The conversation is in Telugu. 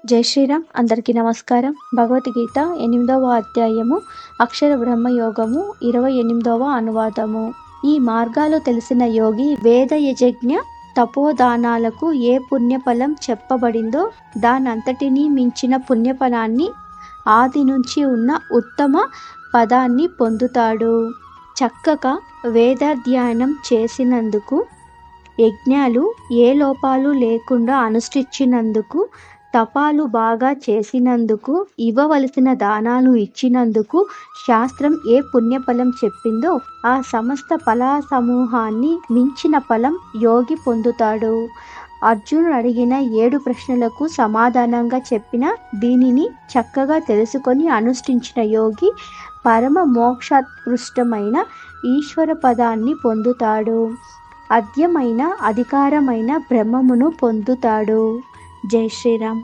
జై శ్రీరామ్. అందరికీ నమస్కారం. భగవద్గీత 8వ అధ్యాయము అక్షర బ్రహ్మయోగము 28వ అనువాదము. ఈ మార్గాలు తెలిసిన యోగి వేద యజ్ఞ తపోదానాలకు ఏ పుణ్యఫలం చెప్పబడిందో దానంతటినీ మించిన పుణ్యఫలాన్ని ఆది నుంచి ఉన్న ఉత్తమ పదాన్ని పొందుతాడు. చక్కగా వేదాధ్యయనం చేసినందుకు, యజ్ఞాలు ఏ లోపాలు లేకుండా అనుష్ఠించినందుకు, తపాలు బాగా చేసినందుకు, ఇవ్వవలసిన దానాలు ఇచ్చినందుకు శాస్త్రం ఏ పుణ్యఫలం చెప్పిందో ఆ సమస్త ఫల సమూహాన్ని మించిన ఫలం యోగి పొందుతాడు. అర్జునుడు అడిగిన 7 ప్రశ్నలకు సమాధానంగా చెప్పిన దీనిని చక్కగా తెలుసుకొని అనుష్ఠించిన యోగి పరమ మోక్షోత్కృష్టమైన ఈశ్వర పదాన్ని పొందుతాడు. అద్యమైన అధికారమైన బ్రహ్మమును పొందుతాడు. జై శ్రీరామ్.